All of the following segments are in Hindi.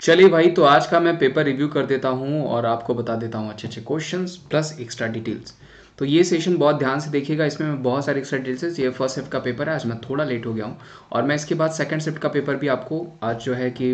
चलिए भाई, तो आज का मैं पेपर रिव्यू कर देता हूँ और आपको बता देता हूँ अच्छे अच्छे क्वेश्चंस प्लस एक्स्ट्रा डिटेल्स। तो ये सेशन बहुत ध्यान से देखिएगा, इसमें मैं बहुत सारे एक्स्ट्रा डिटेल्स। ये फर्स्ट शिफ्ट का पेपर है, आज मैं थोड़ा लेट हो गया हूँ और मैं इसके बाद सेकंड शिफ्ट का पेपर भी आपको आज जो है कि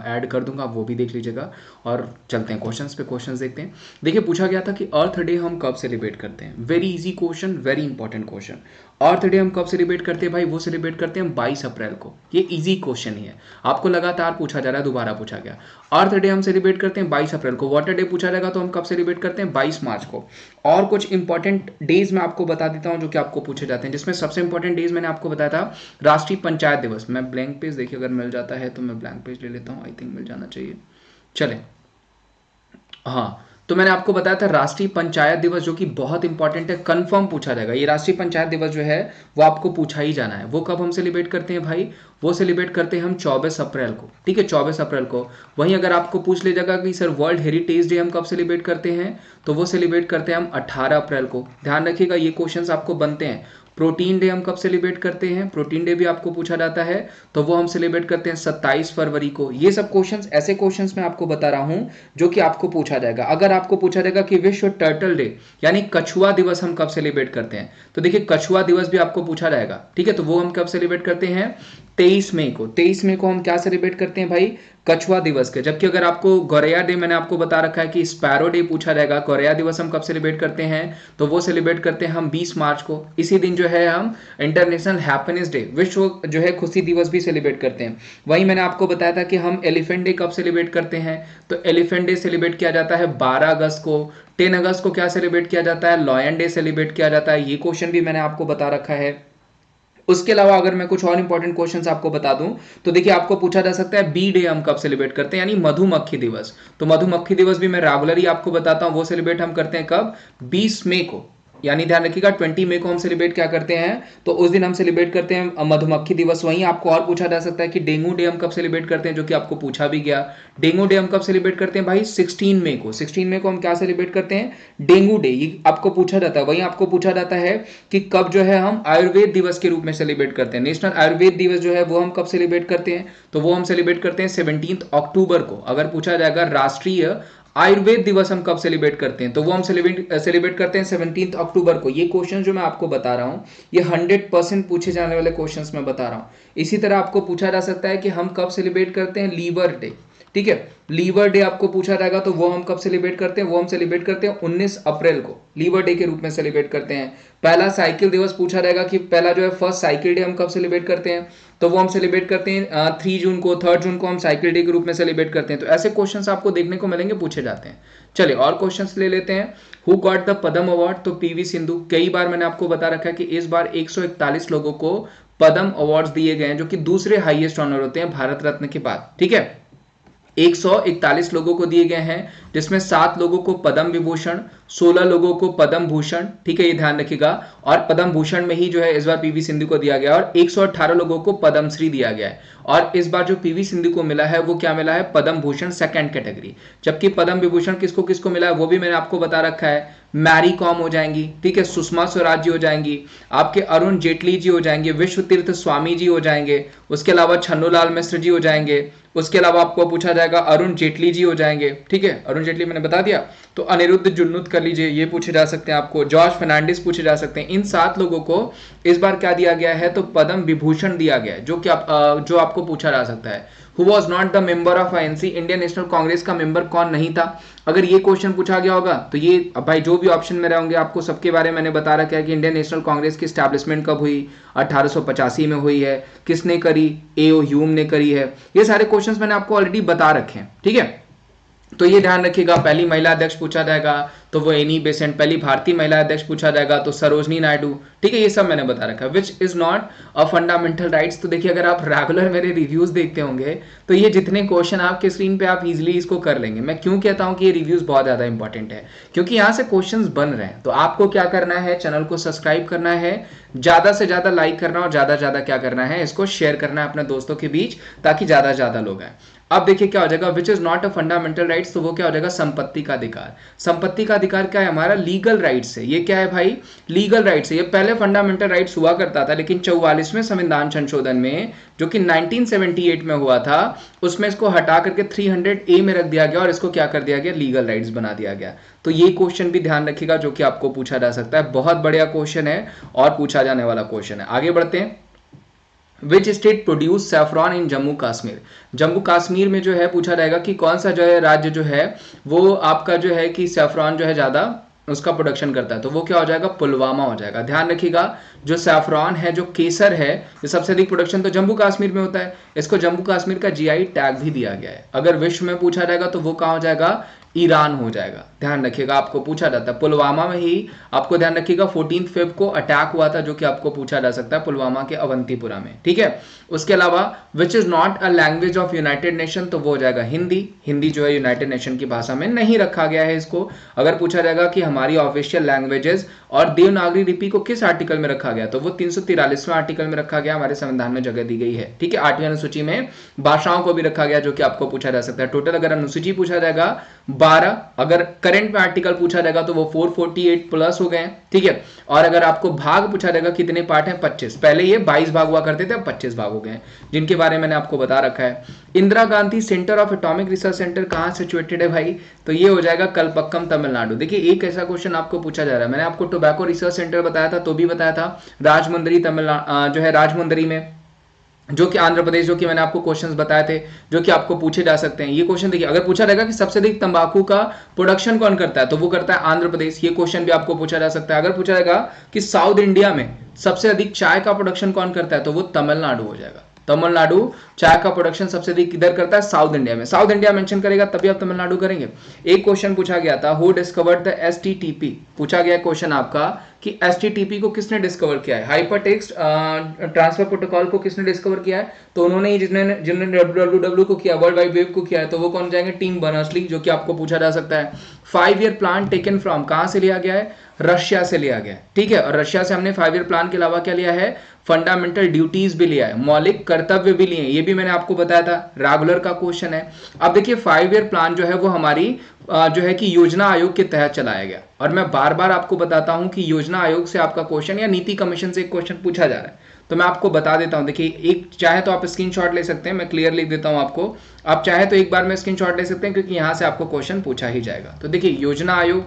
ऐड कर दूंगा, वो भी देख लीजिएगा। और चलते हैं क्वेश्चंस पे, क्वेश्चंस देखते हैं। देखिए, पूछा गया था कि अर्थ डे हम कब सेलिब्रेट करते हैं। Very easy question, very important question. Earth Day हम कब सेलिब्रेट करते हैं भाई? वो सेलिब्रेट करते हैं 22 अप्रैल को। ये इजी क्वेश्चन ही है, आपको लगातार पूछा जा रहा है, दोबारा पूछा गया। अर्थ डे हम सेलिब्रेट करते हैं 22 अप्रैल को। वाटर डे पूछा जाएगा तो हम कब सेलिब्रेट करते हैं? 22 मार्च को। और कुछ इंपॉर्टेंट डेज मैं आपको बता देता हूं जो कि आपको पूछे जाते हैं, जिसमें सबसे इंपॉर्टेंट डेज मैंने आपको बताया था राष्ट्रीय पंचायत दिवस। मैं ब्लैंक पेज, देखिए अगर मिल जाता है तो मैं ब्लैंक पेज ले लेता हूं, आई थिंक मिल जाना चाहिए। चले, हाँ, तो मैंने आपको बताया था राष्ट्रीय पंचायत दिवस, जो कि बहुत इंपॉर्टेंट है, कंफर्म पूछा जाएगा। ये राष्ट्रीय पंचायत दिवस जो है वो आपको पूछा ही जाना है। वो कब हम सेलिब्रेट करते हैं भाई? वो सेलिब्रेट करते हैं हम 24 अप्रैल को। ठीक है, 24 अप्रैल को। वहीं अगर आपको पूछ ले जाएगा कि सर वर्ल्ड हेरिटेज डे हम कब सेलिब्रेट करते हैं, तो वो सेलिब्रेट करते हैं हम 18 अप्रैल को। ध्यान रखिएगा, ये क्वेश्चंस आपको बनते हैं। प्रोटीन डे हम कब सेलिब्रेट करते हैं? प्रोटीन डे भी आपको पूछा जाता है, तो वो हम सेलिब्रेट करते हैं 27 फरवरी को। ये सब क्वेश्चंस, ऐसे क्वेश्चंस मैं आपको बता रहा हूं जो कि आपको पूछा जाएगा। अगर आपको पूछा जाएगा कि विश्व टर्टल डे यानी कछुआ दिवस हम कब सेलिब्रेट करते हैं, तो देखिए कछुआ दिवस भी आपको पूछा जाएगा। ठीक है, तो वो हम कब सेलिब्रेट करते हैं? 23 मई को। 23 मई को हम क्या सेलिब्रेट करते हैं भाई? कछुआ दिवस के। जबकि अगर आपको गौरैया डे, मैंने आपको बता रखा है कि स्पैरो डे पूछा जाएगा। गौरैया दिवस हम कब सेलिब्रेट करते हैं? तो वो सेलिब्रेट करते हैं हम 20 मार्च को। इसी दिन जो है हम इंटरनेशनल हैप्पीनेस डे, विश्व जो है खुशी दिवस भी सेलिब्रेट करते हैं। वहीं मैंने आपको बताया था कि हम एलिफेंट डे कब सेलिब्रेट करते हैं, तो एलिफेंट डे सेलिब्रेट किया जाता है 12 अगस्त को। 10 अगस्त को क्या सेलिब्रेट किया जाता है? लॉयन डे सेलिब्रेट किया जाता है। ये क्वेश्चन भी मैंने आपको बता रखा है। उसके अलावा अगर मैं कुछ और इंपॉर्टेंट क्वेश्चंस आपको बता दूं, तो देखिए आपको पूछा जा सकता है बी डे हम कब सेलिब्रेट करते हैं, यानी मधुमक्खी दिवस। तो मधुमक्खी दिवस भी मैं रेगुलरली आपको बताता हूं, वो सेलिब्रेट हम करते हैं कब? 20 मई को। यानी ध्यान रखिएगा 20 मई को हम सेलिब्रेट क्या करते हैं, तो उस दिन हम सेलिब्रेट करते हैं मधुमक्खी दिवस। वहीं आपको और पूछा जा सकता है कि डेंगू डे हम कब सेलिब्रेट करते हैं, जो कि आपको पूछा भी गया। डेंगू डे हम कब सेलिब्रेट करते हैं भाई? 16 मई को। 16 मई को हम क्या सेलिब्रेट करते हैं? Dengue day. ये आपको पूछा जाता है। वहीं आपको पूछा जाता है कि कब जो है हम आयुर्वेद दिवस के रूप में सेलिब्रेट करते हैं। नेशनल आयुर्वेद दिवस जो है वो हम कब सेलिब्रेट करते हैं, तो वो हम सेलिब्रेट करते हैं 17 अक्टूबर को। अगर पूछा जाएगा राष्ट्रीय आयुर्वेद दिवस हम कब सेलिब्रेट करते हैं, तो वो हम सेलिब्रेट करते हैं 17 अक्टूबर को। ये क्वेश्चन जो मैं आपको बता रहा हूं, ये 100% पूछे जाने वाले क्वेश्चंस मैं बता रहा हूं। इसी तरह आपको पूछा जा सकता है कि हम कब सेलिब्रेट करते हैं लीवर डे। ठीक है, लीवर डे आपको पूछा जाएगा, तो वो हम कब सेलिब्रेट करते हैं? वो हम सेलिब्रेट करते हैं 19 अप्रैल को, लीवर डे के रूप में सेलिब्रेट करते हैं। पहला साइकिल दिवस पूछा जाएगा कि पहला जो है फर्स्ट साइकिल डे हम कब सेलिब्रेट करते हैं, तो वो हम सेलिब्रेट करते हैं 3 जून को। 3 जून को हम साइकिल डे के रूप में सेलिब्रेट करते हैं। तो ऐसे क्वेश्चंस आपको देखने को मिलेंगे, पूछे जाते हैं। चलिए और क्वेश्चंस ले लेते हैं। Who got the Padma award, तो पीवी सिंधु। कई बार मैंने आपको बता रखा है कि इस बार 141 लोगों को पद्म अवार्ड्स दिए गए हैं, जो कि दूसरे हाईएस्ट ऑनर होते हैं भारत रत्न के बाद। ठीक है, 141 लोगों को दिए गए हैं, जिसमें 7 लोगों को पद्म विभूषण, 16 लोगों को पद्म भूषण। ठीक है, ये ध्यान रखिएगा। और पद्म भूषण में ही जो है इस बार पीवी सिंधु को दिया गया, और 118 लोगों को पद्मश्री दिया गया है। और इस बार जो पीवी सिंधु को मिला है वो क्या मिला है? Padma Bhushan second category. जबकि पद्म विभूषण किसको किसको मिला है वो भी मैंने आपको बता रखा है। मैरी कॉम हो जाएंगी, ठीक है, सुषमा स्वराज जी हो जाएंगी, आपके अरुण जेटली जी हो जाएंगे, विश्व तीर्थ स्वामी जी हो जाएंगे, उसके अलावा छन्नूलाल मिश्र जी हो जाएंगे, उसके अलावा आपको पूछा जाएगा अरुण जेटली जी हो जाएंगे। ठीक है, अरुण जेटली मैंने बता दिया। तो अनिरुद्ध जुन्नूद कर लीजिए, ये पूछे जा सकते हैं आपको। जॉर्ज फर्नांडिस पूछे जा सकते हैं। इन 7 लोगों को इस बार क्या दिया गया है, तो पद्म विभूषण दिया गया है, जो आपको पूछा जा सकता है। Who was not the member of INC, Indian national Congress का मेंबर कौन नहीं था। अगर ये क्वेश्चन पूछा गया होगा तो ये भाई जो भी ऑप्शन में रहेंगे आपको सबके बारे में मैंने बता रखा है कि इंडियन नेशनल कांग्रेस की स्टैब्लिशमेंट कब हुई, 1885 में हुई है, किसने करी, एओ ह्यूम ने करी है। ये सारे क्वेश्चंस मैंने आपको ऑलरेडी बता रखे हैं। ठीक है, तो ये ध्यान रखिएगा। पहली महिला अध्यक्ष पूछा जाएगा तो वो एनी बेसेंट। पहली भारतीय महिला अध्यक्ष पूछा जाएगा तो सरोजनी नायडू। ठीक है, ये सब मैंने बता रखा है। Which is not a fundamental rights, तो देखिए अगर आप रेगुलर मेरे रिव्यूज देखते होंगे तो ये जितने क्वेश्चन आपके स्क्रीन पे आप इजीली इसको कर लेंगे। मैं क्यों कहता हूं कि ये रिव्यूज बहुत ज्यादा इंपॉर्टेंट है, क्योंकि यहाँ से क्वेश्चंस बन रहे हैं। तो आपको क्या करना है, चैनल को सब्सक्राइब करना है, ज्यादा से ज्यादा लाइक करना, और ज्यादा ज्यादा क्या करना है, इसको शेयर करना है अपने दोस्तों के बीच, ताकि ज्यादा ज्यादा लोग आए। अब देखिए क्या हो जाएगा, which is not a fundamental rights, तो वो क्या हो जाएगा, संपत्ति का अधिकार। संपत्ति का अधिकार क्या है हमारा, लीगल राइट्स है। ये क्या है भाई, लीगल राइट्स है। ये पहले फंडामेंटल राइट्स हुआ करता था, लेकिन 44वें संविधान संशोधन में जो कि 1978 में हुआ था, उसमें इसको हटा करके 300A में रख दिया गया और इसको क्या कर दिया गया, लीगल राइट्स बना दिया गया। तो ये क्वेश्चन भी ध्यान रखिएगा, जो कि आपको पूछा जा सकता है। बहुत बढ़िया क्वेश्चन है और पूछा जाने वाला क्वेश्चन है। आगे बढ़ते हैं। विच स्टेट प्रोड्यूस सैफरॉन इन जम्मू कश्मीर। जम्मू कश्मीर में जो है पूछा जाएगा कि कौन सा जो है राज्य जो है वो आपका जो है कि सैफरॉन जो है ज्यादा उसका प्रोडक्शन करता है, तो वो क्या हो जाएगा, पुलवामा हो जाएगा। ध्यान रखिएगा, जो सैफरॉन है, जो केसर है, ये सबसे अधिक प्रोडक्शन तो जम्मू कश्मीर में होता है। इसको जम्मू कश्मीर का जीआई टैग भी दिया गया है। अगर विश्व में पूछा जाएगा तो वो कहाँ हो जाएगा, ईरान हो जाएगा। ध्यान रखिएगा, आपको पूछा जाता है पुलवामा में ही। आपको ध्यान रखिएगा 14 फेब को अटैक हुआ था, जो कि आपको पूछा जा सकता है पुलवामा के अवंतीपुरा में। ठीक है, उसके अलावा which is not a language of United nation, तो वो हो जाएगा हिंदी। हिंदी जो है यूनाइटेड नेशन की भाषा में नहीं रखा गया है इसको। अगर पूछा जाएगा कि हमारी ऑफिशियल लैंग्वेजेस और देवनागरी लिपि को किस आर्टिकल में रखा गया, तो वो 343वें आर्टिकल में रखा गया, हमारे संविधान में जगह दी गई है। ठीक है, 8वीं अनुसूची में भाषाओं को भी रखा गया, जो कि आपको पूछा जा सकता है। टोटल अगर अनुसूची पूछा जाएगा 12, अगर करंट में आर्टिकल पूछा जाएगा तो वो 448 प्लस हो गए। ठीक है, और अगर आपको भाग पूछा जाएगा कितने पार्ट हैं, 25। पहले ये 22 भाग हुआ करते थे, अब 25 भाग हो गए, जिनके बारे में मैंने आपको बता रखा है। Indira Gandhi centre of atomic research centre कहां सिचुएटेड है भाई, तो ये हो जाएगा कलपक्कम, तमिलनाडु। देखिए, एक ऐसा क्वेश्चन आपको पूछा जा रहा है, मैंने आपको टोबैको रिसर्च सेंटर बताया था, तो भी बताया था राजमुंदरी, तमिलनाडु जो है राजमुंदरी में, जो कि आंध्र प्रदेश, जो कि मैंने आपको क्वेश्चंस बताए थे, जो कि आपको पूछे जा सकते हैं। ये क्वेश्चन देखिए, अगर पूछा रहेगा कि सबसे अधिक तंबाकू का प्रोडक्शन कौन करता है, तो वो करता है आंध्र प्रदेश। ये क्वेश्चन भी आपको पूछा जा सकता है। अगर पूछा जाएगा कि साउथ इंडिया में सबसे अधिक चाय का प्रोडक्शन कौन करता है, तो वो तमिलनाडु हो जाएगा। तमिलनाडु चाय का प्रोडक्शन सबसे अधिक किधर करता है, साउथ इंडिया में। साउथ इंडिया मेंशन करेगा तभी आप तमिलनाडु करेंगे। एक क्वेश्चन पूछा गया था, हु डिस्कवर्ड द एसटीटीपी, पूछा गया क्वेश्चन आपका कि एसटीटीपी को किसने डिस्कवर किया है, हाइपर टेक्स्ट ट्रांसफर प्रोटोकॉल को किसने डिस्कवर किया है, तो उन्होंने, जिन्होंने डब्ल्यू को किया, वर्ल्ड वाइड वेब को किया है, तो वो कौन जाएंगे, टीम बर्नर्स-ली, जो कि आपको पूछा जा सकता है। 5 ईयर प्लान टेकन फ्रॉम, कहां से लिया गया है, रशिया से लिया गया है। ठीक है, और रशिया से हमने 5 ईयर प्लान के अलावा क्या लिया है, फंडामेंटल ड्यूटीज भी लिया है, मौलिक कर्तव्य भी लिए, ये भी मैंने आपको बताया था, रेगुलर का क्वेश्चन है। अब देखिए 5 ईयर प्लान जो है वो हमारी जो है कि योजना आयोग के तहत चलाया गया, और मैं बार बार आपको बताता हूं कि योजना आयोग से आपका क्वेश्चन या नीति कमीशन से एक क्वेश्चन पूछा जा रहा है, तो मैं आपको बता देता हूं। देखिए, एक चाहे तो आप स्क्रीनशॉट ले सकते हैं, मैं क्लियर लिख देता हूं आपको, आप चाहे तो एक बार में स्क्रीनशॉट ले सकते हैं, क्योंकि यहां से आपको क्वेश्चन पूछा ही जाएगा। तो देखिए, योजना आयोग,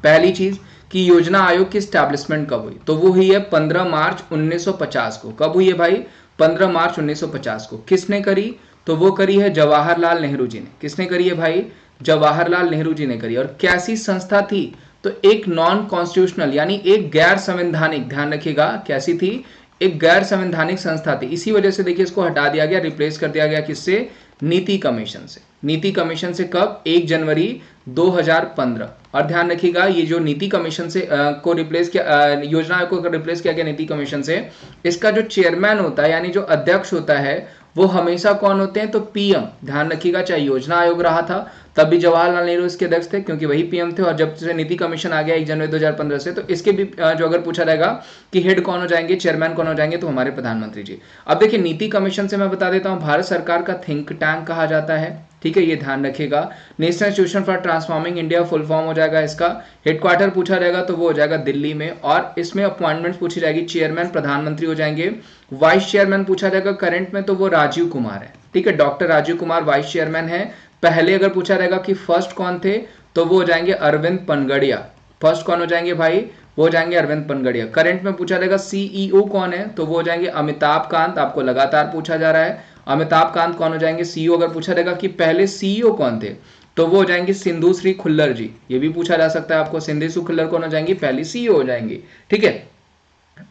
पहली चीज कि योजना आयोग की स्टैब्लिशमेंट कब हुई, तो वो हुई है 15 मार्च 1950 को। कब हुई है भाई, 15 मार्च 1950 को। किसने करी, तो वो करी है जवाहरलाल नेहरू जी ने। किसने करी है भाई, जवाहरलाल नेहरू जी ने करी। और कैसी संस्था थी, तो एक नॉन कॉन्स्टिट्यूशनल, यानी एक गैर संवैधानिक, ध्यान रखिएगा कैसी थी, एक गैर संवैधानिक संस्था थी। इसी वजह से देखिए इसको हटा दिया गया, रिप्लेस कर दिया गया किससे, नीति कमीशन से। नीति कमीशन से कब, 1 जनवरी 2015। और ध्यान रखिएगा, ये जो नीति कमीशन से को रिप्लेस किया, योजना आयोग को रिप्लेस किया गया नीति कमीशन से, इसका जो चेयरमैन होता है, यानी जो अध्यक्ष होता है, वो हमेशा कौन होते हैं, तो पीएम। ध्यान रखिएगा, चाहे योजना आयोग रहा था तब भी जवाहरलाल नेहरू इसके अध्यक्ष थे, क्योंकि वही पीएम थे। और जब से नीति कमीशन आ गया 1 जनवरी 2015 से, तो इसके भी जो अगर पूछा जाएगा कि हेड कौन हो जाएंगे, चेयरमैन कौन हो जाएंगे, तो हमारे प्रधानमंत्री जी। अब देखिए, नीति कमीशन से मैं बता देता हूं, भारत सरकार का थिंक टैंक कहा जाता है। ठीक है, ये ध्यान रखिएगा। National institution for transforming India full form हो जाएगा इसका। हेडक्वार्टर पूछा जाएगा तो वो हो जाएगा दिल्ली में। और इसमें अपॉइंटमेंट पूछी जाएगी, चेयरमैन प्रधानमंत्री हो जाएंगे। वाइस चेयरमैन पूछा जाएगा करंट में, तो वो राजीव कुमार है। ठीक है, doctor Rajiv Kumar vice chairman है। पहले अगर पूछा जाएगा कि फर्स्ट कौन थे, तो वो हो जाएंगे अरविंद पनगड़िया। फर्स्ट कौन हो जाएंगे भाई, वो हो जाएंगे अरविंद पनगड़िया। करंट में पूछा जाएगा सीईओ कौन है, तो वो हो जाएंगे अमिताभ कांत। आपको लगातार पूछा जा रहा है, अमिताभ कांत कौन हो जाएंगे सीईओ। अगर पूछा जाएगा कि पहले सीईओ कौन थे, तो वो हो जाएंगे सिंधु श्री खुल्लर जी। ये भी पूछा जा सकता है आपको, सिंधु श्री खुल्लर कौन हो जाएंगी, पहली सीईओ हो जाएंगी। ठीक है,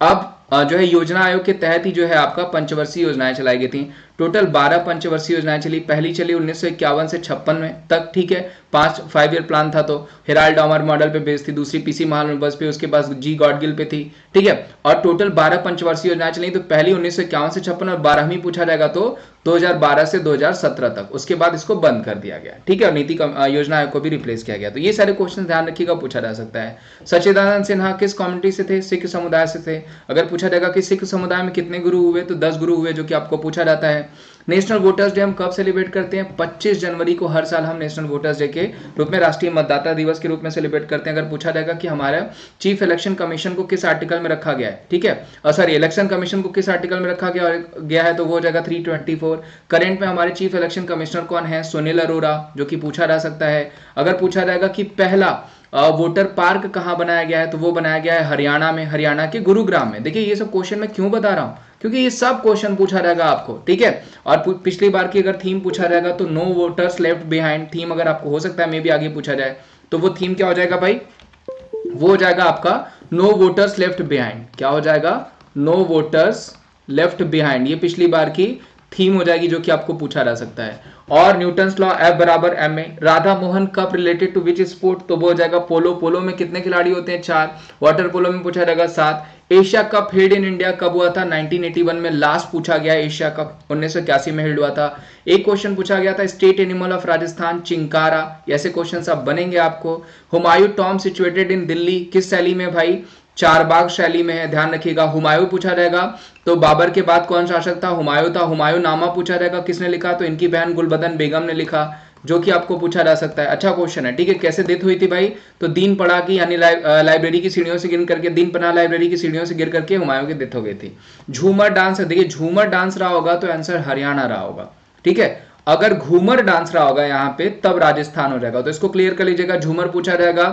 अब जो है योजना आयोग के तहत ही जो है आपका पंचवर्षीय योजनाएं चलाई गई थी। टोटल 12 पंचवर्षीय योजनाएं चली। पहली चली 1951 से 56 में तक। ठीक है, 5 ईयर प्लान था, तो हेराल्ड डॉमर मॉडल पे बेस्ड थी, दूसरी पीसी महालनोबिस पे, उसके पास जी गॉडगिल पे थी। ठीक है, और टोटल 12 पंचवर्षीय योजनाएं चली। तो पहली 1951 से 56 और 12वीं पूछा जाएगा तो 2012 से 2017 तक। उसके बाद इसको बंद कर दिया गया। ठीक है, और नीति योजना आयोग को भी रिप्लेस किया गया। तो ये सारे क्वेश्चन ध्यान रखिएगा, पूछा जा सकता है। सच्चिदानंद सिन्हा किस कम्युनिटी से थे, सिख समुदाय से थे। अगर पूछा जाएगा कि सिख समुदाय में कितने गुरु हुए, तो 10 गुरु हुए, जो कि आपको पूछा जाता है। नेशनल वोटर्स डे हम कब सेलिब्रेट करते हैं? 25 जनवरी को हर साल हम नेशनल वोटर्स डे के रूप में, राष्ट्रीय मतदाता दिवस के रूप में सेलिब्रेट करते हैं। अगर पूछा जाएगा कि हमारा चीफ इलेक्शन कमीशन को किस आर्टिकल में रखा गया है, ठीक है, सॉरी, इलेक्शन कमीशन को किस आर्टिकल में रखा गया है, तो वो हो जाएगा 324। करंट में हमारे चीफ इलेक्शन कमिश्नर कौन है? सुनील अरोड़ा, जो कि पूछा जा सकता है। अगर पूछा जाएगा कि पहला वोटर पार्क कहाँ बनाया गया है, तो वो बनाया गया है हरियाणा में, हरियाणा के गुरुग्राम में। देखिए ये सब क्वेश्चन मैं क्यों बता रहा हूँ, क्योंकि ये सब क्वेश्चन पूछा जाएगा आपको, ठीक है। और पिछली बार की अगर थीम पूछा जाएगा तो no voters left behind theme, अगर आपको हो सकता है मे भी आगे पूछा जाए, तो वो थीम क्या हो जाएगा भाई? वो हो जाएगा आपका नो वोटर्स लेफ्ट बिहाइंड। क्या हो जाएगा? No voters left behind. ये पिछली बार की थीम हो जाएगी, जो कि आपको पूछा जा सकता है। और न्यूटन्स लॉ F बराबर ma। Radha Mohan Cup related to which sport, तो वो हो जाएगा पोलो। पोलो में कितने खिलाड़ी होते हैं? 4। वाटर पोलो में पूछा जाएगा 7। Asia cup held in India कब हुआ था? 1981 में लास्ट पूछा गया। एशिया कप 1981 में हेल्ड हुआ था। एक क्वेश्चन पूछा गया था state animal of Rajasthan chinkara. ऐसे क्वेश्चन सब बनेंगे आपको। Humayun Tom situated in Delhi, किस शैली में भाई? चारबाग शैली में है, ध्यान रखिएगा। हुमायूं पूछा जाएगा तो बाबर के बाद कौन शासक था? हुमायूं था। हुमायूं नामा पूछा जाएगा किसने लिखा? तो इनकी बहन गुलबदन बेगम ने लिखा, जो कि आपको पूछा जा सकता है। अच्छा क्वेश्चन है, ठीक है। कैसे डेथ हुई थी भाई? तो दीन पड़ा की, यानी लाइब्रेरी की सीढ़ियों से गिर करके, दीन पना लाइब्रेरी की सीढ़ियों से गिर करके हुमायूं की डेथ हो गई थी। झूमर डांस, देखिए झूमर डांस रहा होगा तो आंसर हरियाणा रहा होगा, ठीक है। अगर घूमर डांस रहा होगा यहाँ पे तब राजस्थान हो जाएगा, तो इसको क्लियर कर लीजिएगा। झूमर पूछा जाएगा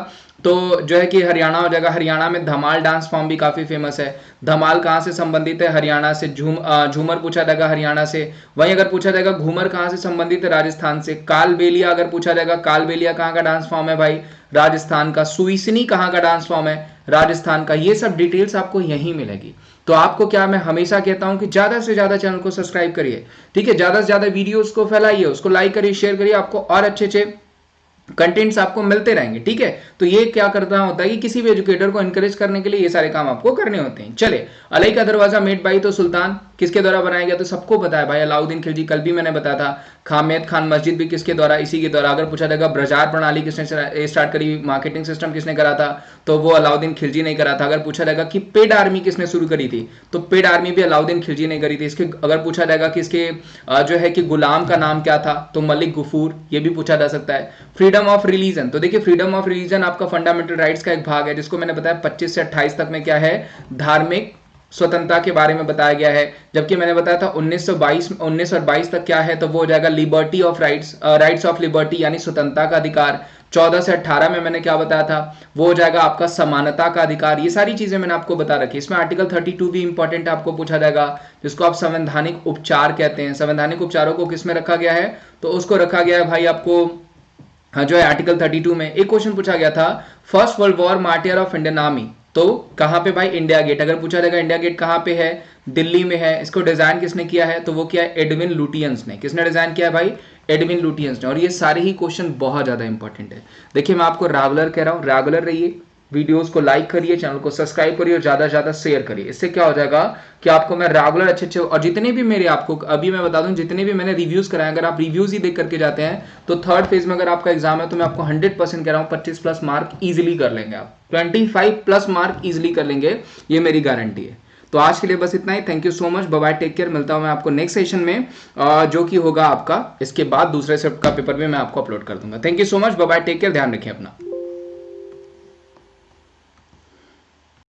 तो जो है कि हरियाणा हो जाएगा। हरियाणा में धमाल डांस फॉर्म भी काफी फेमस है। धमाल कहाँ से संबंधित है? हरियाणा से। झूमर पूछा जाएगा हरियाणा से। वहीं अगर पूछा जाएगा घूमर कहाँ से संबंधित है? राजस्थान से। कालबेलिया अगर पूछा जाएगा, कालबेलिया कहाँ का डांस फॉर्म है भाई? राजस्थान का। सुईसनी कहाँ का डांस फॉर्म है? राजस्थान का। ये सब डिटेल्स आपको यहीं मिलेगी। तो आपको क्या मैं हमेशा कहता हूं कि ज्यादा से ज्यादा चैनल को सब्सक्राइब करिए, ठीक है। ज्यादा से ज्यादा वीडियोस को फैलाइए, उसको लाइक करिए, शेयर करिए, आपको और अच्छे अच्छे कंटेंट्स आपको मिलते रहेंगे, ठीक है। तो ये क्या करना होता है कि किसी भी एजुकेटर को एनकरेज करने के लिए ये सारे काम आपको करने होते हैं। चले, अलई का दरवाजा मेड बाई तो सुल्तान किसके द्वारा बनाया गया? तो सबको पता है भाई, अलाउद्दीन खिलजी। कल भी मैंने बताया था। खामेद खान मस्जिद भी किसके द्वारा? इसी के द्वारा। अगर पूछा जाएगा बाजार प्रणाली किसने स्टार्ट करी, मार्केटिंग सिस्टम किसने करा था, तो वो अलाउद्दीन खिलजी ने करा था। अगर पूछा जाएगा कि पेड आर्मी किसने शुरू करी थी, तो पेड आर्मी भी अलाउद्दीन खिलजी ने करी थी। इसके अगर पूछा जाएगा कि इसके जो है कि गुलाम का नाम क्या था, तो मलिक गफूर, ये भी पूछा जा सकता है। फ्रीडम ऑफ रिलीजन, तो देखिए फ्रीडम ऑफ रिलीजन आपका फंडामेंटल राइट्स का एक भाग है, जिसको मैंने बताया 25 से 28 तक में क्या है? धार्मिक स्वतंत्रता के बारे में बताया गया है। जबकि मैंने बताया था 19 और 22 तक क्या है, तो वो हो जाएगा liberty of rights of liberty, यानी स्वतंत्रता का अधिकार। 14 से 18 में मैंने क्या बताया था? वो हो जाएगा आपका समानता का अधिकार। ये सारी चीजें मैंने आपको बता रखी। इसमें आर्टिकल 32 भी इंपॉर्टेंट आपको पूछा जाएगा, जिसको आप संवैधानिक उपचार कहते हैं। संवैधानिक उपचारों को किसमें रखा गया है? तो उसको रखा गया है भाई आपको जो है आर्टिकल 32 में। एक क्वेश्चन पूछा गया था, first world war martyr of Indian army, तो कहां पे भाई? India Gate. अगर पूछा जाएगा इंडिया गेट कहां पे है? दिल्ली में है। इसको डिजाइन किसने किया है? तो वो क्या है? एडविन लुटियंस ने। किसने डिजाइन किया है भाई? एडविन लुटियंस ने। और ये सारे ही क्वेश्चन बहुत ज्यादा इंपॉर्टेंट है। देखिए मैं आपको रेगुलर कह रहा हूं, रेगुलर रहिए, वीडियोस को लाइक करिए, चैनल को सब्सक्राइब करिए और ज्यादा से ज्यादा शेयर करिए। इससे क्या हो जाएगा कि आपको मैं रेगुलर अच्छे और जितने भी मेरे आपको अभी मैं बता दूं, जितने भी मैंने रिव्यूज कराए, अगर आप रिव्यूज ही देख करके जाते हैं तो थर्ड फेज में अगर आपका एग्जाम है तो मैं आपको 100% कह रहा हूं 25+ मार्क इजिली कर लेंगे आप। 25+ मार्क इजिली कर लेंगे, ये मेरी गारंटी है। तो आज के लिए बस इतना ही। Thank you so much, bye bye, take care. मिलता हूं मैं आपको नेक्स्ट सेशन में, जो कि होगा आपका इसके बाद दूसरे सेट का पेपर भी मैं आपको अपलोड कर दूंगा। Thank you so much, bye bye, take care, ध्यान रखें अपना।